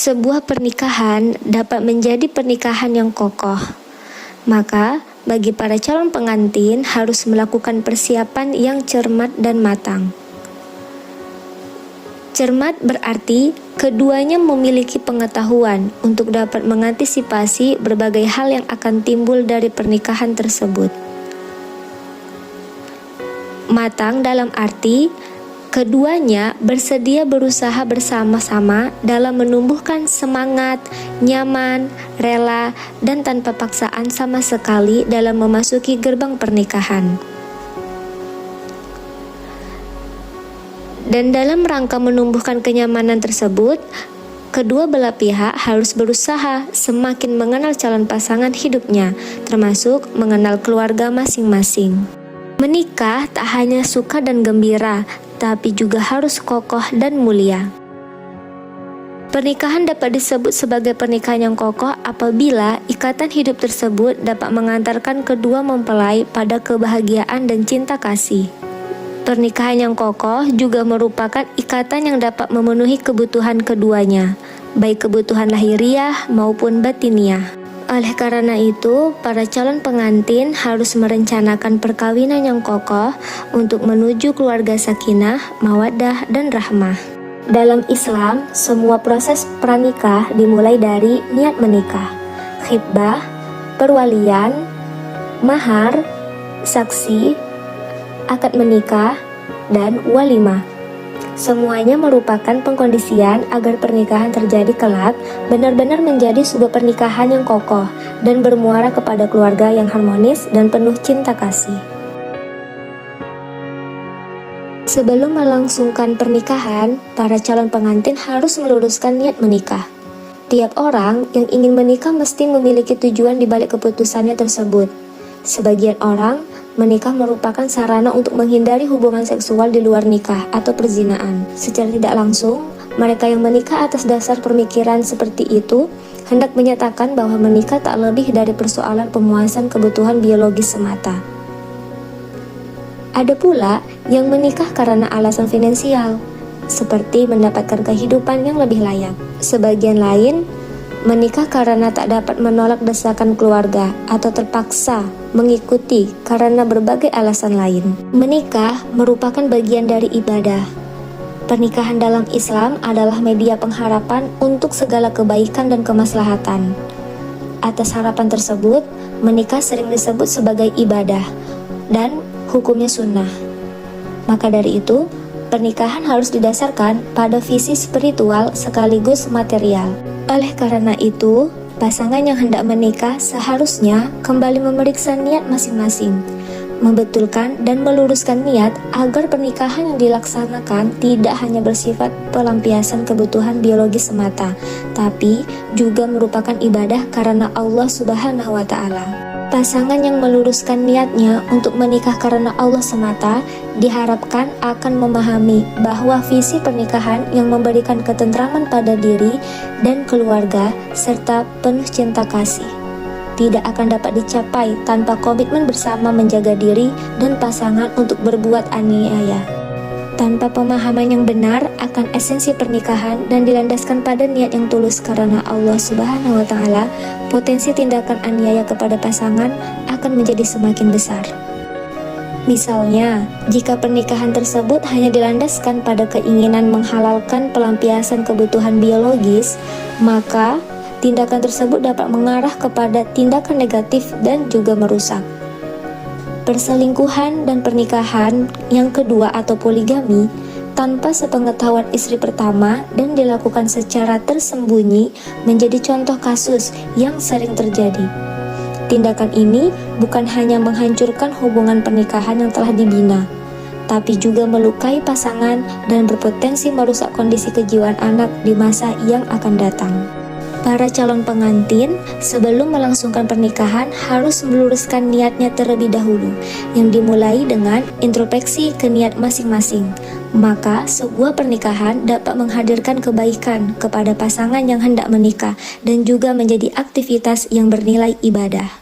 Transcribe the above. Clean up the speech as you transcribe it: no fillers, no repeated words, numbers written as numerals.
Sebuah pernikahan dapat menjadi pernikahan yang kokoh. Maka, bagi para calon pengantin harus melakukan persiapan yang cermat dan matang. Cermat berarti keduanya memiliki pengetahuan untuk dapat mengantisipasi berbagai hal yang akan timbul dari pernikahan tersebut. Matang dalam arti keduanya bersedia berusaha bersama-sama dalam menumbuhkan semangat, nyaman, rela, dan tanpa paksaan sama sekali dalam memasuki gerbang pernikahan. Dan dalam rangka menumbuhkan kenyamanan tersebut, kedua belah pihak harus berusaha semakin mengenal calon pasangan hidupnya, termasuk mengenal keluarga masing-masing. Menikah tak hanya suka dan gembira, tapi juga harus kokoh dan mulia. Pernikahan dapat disebut sebagai pernikahan yang kokoh apabila ikatan hidup tersebut dapat mengantarkan kedua mempelai pada kebahagiaan dan cinta kasih. Pernikahan yang kokoh juga merupakan ikatan yang dapat memenuhi kebutuhan keduanya, baik kebutuhan lahiriah maupun batiniah. Oleh karena itu, para calon pengantin harus merencanakan perkawinan yang kokoh untuk menuju keluarga sakinah, mawaddah, dan rahmah. Dalam Islam, semua proses pranikah dimulai dari niat menikah, khitbah, perwalian, mahar, saksi, akad menikah, dan walimah. Semuanya merupakan pengkondisian agar pernikahan terjadi kelak benar-benar menjadi sebuah pernikahan yang kokoh dan bermuara kepada keluarga yang harmonis dan penuh cinta kasih. Sebelum melangsungkan pernikahan, para calon pengantin harus meluruskan niat menikah. Tiap orang yang ingin menikah mesti memiliki tujuan di balik keputusannya tersebut. Sebagian orang menikah merupakan sarana untuk menghindari hubungan seksual di luar nikah atau perzinaan. Secara tidak langsung, mereka yang menikah atas dasar pemikiran seperti itu hendak menyatakan bahwa menikah tak lebih dari persoalan pemuasan kebutuhan biologis semata. Ada pula yang menikah karena alasan finansial, seperti mendapatkan kehidupan yang lebih layak. Sebagian lain menikah karena tak dapat menolak desakan keluarga atau terpaksa mengikuti karena berbagai alasan lain. Menikah merupakan bagian dari ibadah. Pernikahan dalam Islam adalah media pengharapan untuk segala kebaikan dan kemaslahatan. Atas harapan tersebut, menikah sering disebut sebagai ibadah dan hukumnya sunnah. Maka dari itu, pernikahan harus didasarkan pada visi spiritual sekaligus material. Oleh karena itu, pasangan yang hendak menikah seharusnya kembali memeriksa niat masing-masing, membetulkan dan meluruskan niat agar pernikahan yang dilaksanakan tidak hanya bersifat pelampiasan kebutuhan biologis semata, tapi juga merupakan ibadah karena Allah Subhanahu wa Ta'ala. Pasangan yang meluruskan niatnya untuk menikah karena Allah semata diharapkan akan memahami bahwa visi pernikahan yang memberikan ketentraman pada diri dan keluarga serta penuh cinta kasih tidak akan dapat dicapai tanpa komitmen bersama menjaga diri dan pasangan untuk berbuat aniaya. Tanpa pemahaman yang benar akan esensi pernikahan dan dilandaskan pada niat yang tulus karena Allah Subhanahu wa Ta'ala, potensi tindakan aniaya kepada pasangan akan menjadi semakin besar. Misalnya, jika pernikahan tersebut hanya dilandaskan pada keinginan menghalalkan pelampiasan kebutuhan biologis, maka tindakan tersebut dapat mengarah kepada tindakan negatif dan juga merusak. Perselingkuhan dan pernikahan yang kedua atau poligami tanpa sepengetahuan istri pertama dan dilakukan secara tersembunyi menjadi contoh kasus yang sering terjadi. Tindakan ini bukan hanya menghancurkan hubungan pernikahan yang telah dibina, tapi juga melukai pasangan dan berpotensi merusak kondisi kejiwaan anak di masa yang akan datang. Para calon pengantin sebelum melangsungkan pernikahan harus meluruskan niatnya terlebih dahulu, yang dimulai dengan introspeksi ke niat masing-masing. Maka sebuah pernikahan dapat menghadirkan kebaikan kepada pasangan yang hendak menikah dan juga menjadi aktivitas yang bernilai ibadah.